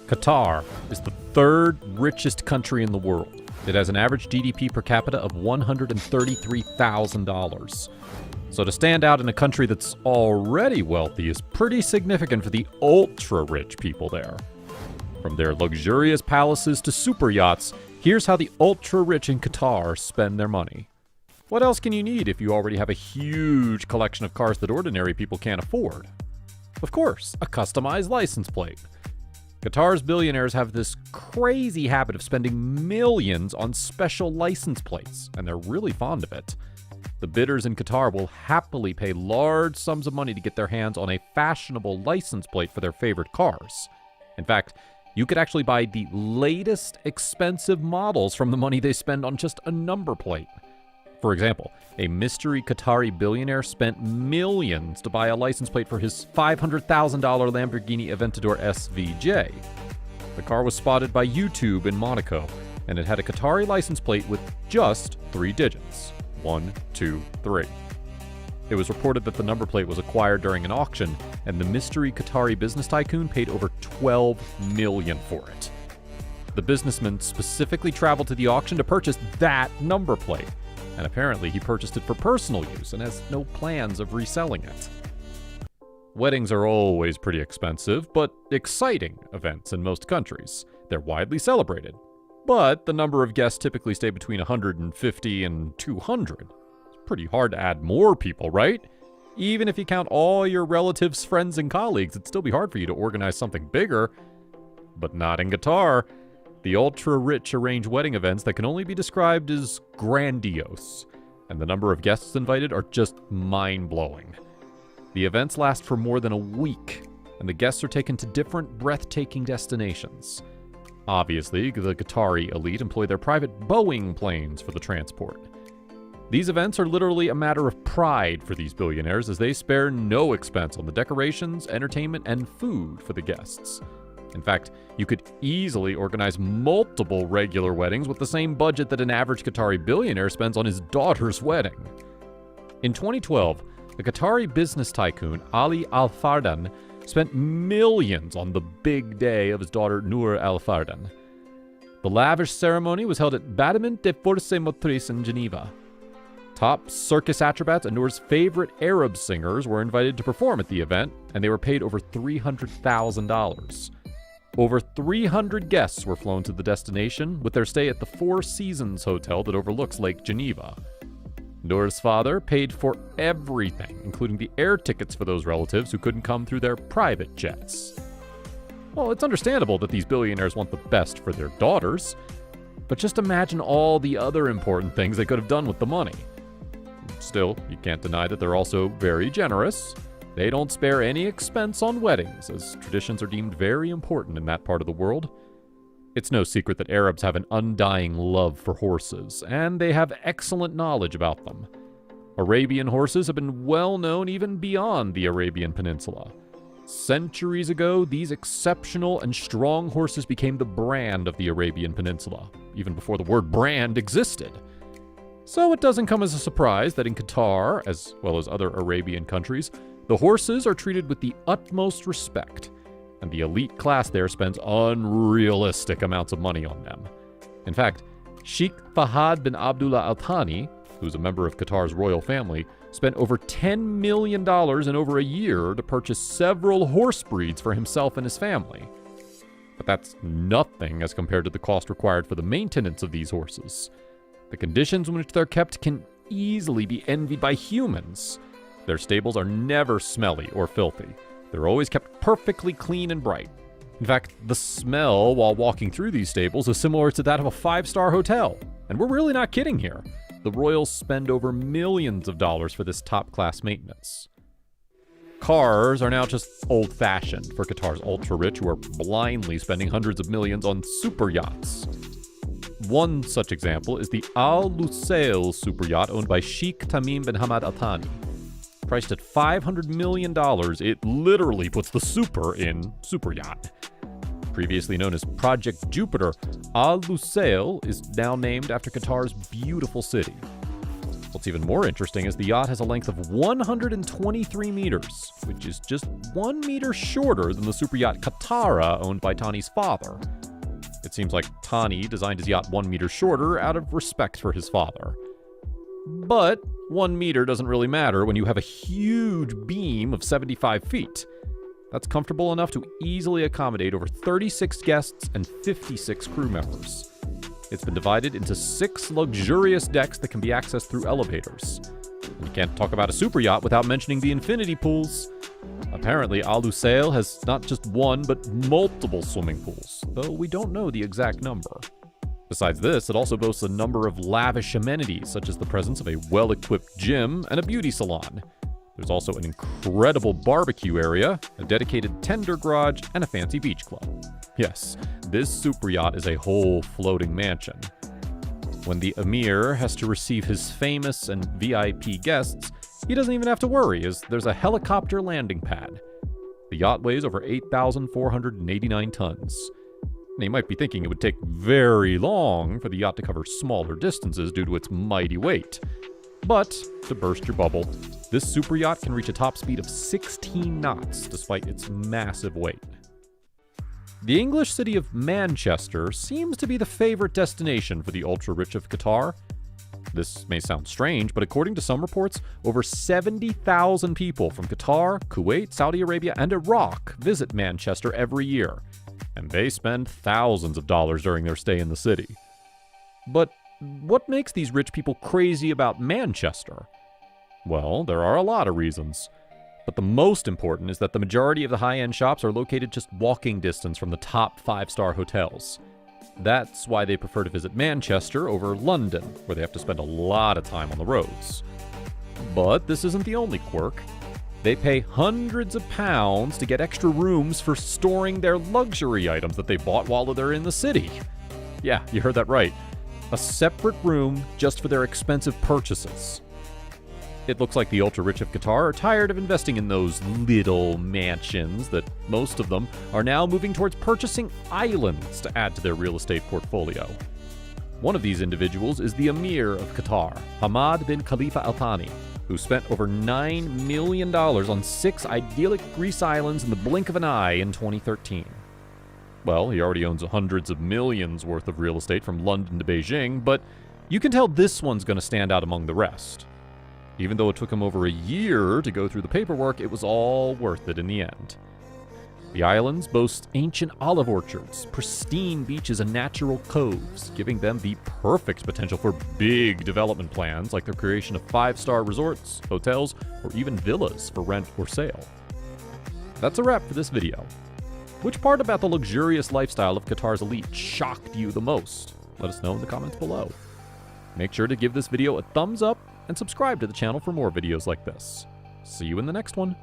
Qatar is the third richest country in the world. It has an average GDP per capita of $133,000. So to stand out in a country that's already wealthy is pretty significant for the ultra-rich people there. From their luxurious palaces to super yachts, here's how the ultra-rich in Qatar spend their money. What else can you need if you already have a huge collection of cars that ordinary people can't afford? Of course, a customized license plate. Qatar's billionaires have this crazy habit of spending millions on special license plates, and they're really fond of it. The bidders in Qatar will happily pay large sums of money to get their hands on a fashionable license plate for their favorite cars. In fact, you could actually buy the latest expensive models from the money they spend on just a number plate. For example, a mystery Qatari billionaire spent millions to buy a license plate for his $500,000 Lamborghini Aventador SVJ. The car was spotted by YouTube in Monaco, and it had a Qatari license plate with just 3 digits. 1, 2, 3. It was reported that the number plate was acquired during an auction, and the mystery Qatari business tycoon paid over $12 million for it. The businessman specifically traveled to the auction to purchase that number plate, and apparently he purchased it for personal use and has no plans of reselling it. Weddings are always pretty expensive, but exciting events in most countries. They're widely celebrated, but the number of guests typically stay between 150 and 200. It's pretty hard to add more people, right? Even if you count all your relatives, friends, and colleagues, it'd still be hard for you to organize something bigger. But not in Qatar. The ultra-rich arrange wedding events that can only be described as grandiose, and the number of guests invited are just mind-blowing. The events last for more than a week, and the guests are taken to different breathtaking destinations. Obviously, the Qatari elite employ their private Boeing planes for the transport. These events are literally a matter of pride for these billionaires, as they spare no expense on the decorations, entertainment, and food for the guests. In fact, you could easily organize multiple regular weddings with the same budget that an average Qatari billionaire spends on his daughter's wedding. In 2012, the Qatari business tycoon Ali Al Fardan spent millions on the big day of his daughter Noor Al Fardan. The lavish ceremony was held at Bâtiment des Forces Motrices in Geneva. Top circus acrobats and Noor's favorite Arab singers were invited to perform at the event, and they were paid over $300,000. Over 300 guests were flown to the destination, with their stay at the Four Seasons Hotel that overlooks Lake Geneva. Noor's father paid for everything, including the air tickets for those relatives who couldn't come through their private jets. Well, it's understandable that these billionaires want the best for their daughters, but just imagine all the other important things they could have done with the money. Still, you can't deny that they're also very generous. They don't spare any expense on weddings, as traditions are deemed very important in that part of the world. It's no secret that Arabs have an undying love for horses, and they have excellent knowledge about them. Arabian horses have been well known even beyond the Arabian Peninsula. Centuries ago, these exceptional and strong horses became the brand of the Arabian Peninsula, even before the word brand existed. So it doesn't come as a surprise that in Qatar, as well as other Arabian countries, the horses are treated with the utmost respect, and the elite class there spends unrealistic amounts of money on them. In fact, Sheikh Fahad bin Abdullah Al Thani, who's a member of Qatar's royal family, spent over $10 million in over a year to purchase several horse breeds for himself and his family. But that's nothing as compared to the cost required for the maintenance of these horses. The conditions in which they're kept can easily be envied by humans. Their stables are never smelly or filthy. They're always kept perfectly clean and bright. In fact, the smell while walking through these stables is similar to that of a 5-star hotel. And we're really not kidding here. The royals spend over millions of dollars for this top-class maintenance. Cars are now just old-fashioned for Qatar's ultra-rich who are blindly spending hundreds of millions on super yachts. One such example is the Al Lusail super yacht owned by Sheikh Tamim bin Hamad Al Thani. Priced at $500 million, it literally puts the super in super yacht. Previously known as Project Jupiter, Al Lusail is now named after Qatar's beautiful city. What's even more interesting is the yacht has a length of 123 meters, which is just 1 meter shorter than the super yacht Katara owned by Tani's father. It seems like Tani designed his yacht 1 meter shorter out of respect for his father. But 1 meter doesn't really matter when you have a huge beam of 75 feet. That's comfortable enough to easily accommodate over 36 guests and 56 crew members. It's been divided into 6 luxurious decks that can be accessed through elevators. And you can't talk about a super yacht without mentioning the infinity pools. Apparently, Al Lusail has not just one, but multiple swimming pools, though we don't know the exact number. Besides this, it also boasts a number of lavish amenities, such as the presence of a well-equipped gym and a beauty salon. There's also an incredible barbecue area, a dedicated tender garage, and a fancy beach club. Yes, this super yacht is a whole floating mansion. When the Emir has to receive his famous and VIP guests, he doesn't even have to worry, as there's a helicopter landing pad. The yacht weighs over 8,489 tons. Now, you might be thinking it would take very long for the yacht to cover smaller distances due to its mighty weight. But, to burst your bubble, this super yacht can reach a top speed of 16 knots despite its massive weight. The English city of Manchester seems to be the favorite destination for the ultra-rich of Qatar. This may sound strange, but according to some reports, over 70,000 people from Qatar, Kuwait, Saudi Arabia, and Iraq visit Manchester every year, and they spend thousands of dollars during their stay in the city. But what makes these rich people crazy about Manchester? Well, there are a lot of reasons. But the most important is that the majority of the high-end shops are located just walking distance from the top 5-star hotels. That's why they prefer to visit Manchester over London, where they have to spend a lot of time on the roads. But this isn't the only quirk. They pay hundreds of pounds to get extra rooms for storing their luxury items that they bought while they're in the city. Yeah, you heard that right. A separate room just for their expensive purchases. It looks like the ultra-rich of Qatar are tired of investing in those little mansions that most of them are now moving towards purchasing islands to add to their real estate portfolio. One of these individuals is the Emir of Qatar, Hamad bin Khalifa Al Thani, who spent over $9 million on 6 idyllic Greece islands in the blink of an eye in 2013. Well, he already owns hundreds of millions worth of real estate from London to Beijing, but you can tell this one's going to stand out among the rest. Even though it took him over a year to go through the paperwork, it was all worth it in the end. The islands boast ancient olive orchards, pristine beaches, and natural coves, giving them the perfect potential for big development plans like the creation of 5-star resorts, hotels, or even villas for rent or sale. That's a wrap for this video. Which part about the luxurious lifestyle of Qatar's elite shocked you the most? Let us know in the comments below. Make sure to give this video a thumbs up and subscribe to the channel for more videos like this. See you in the next one.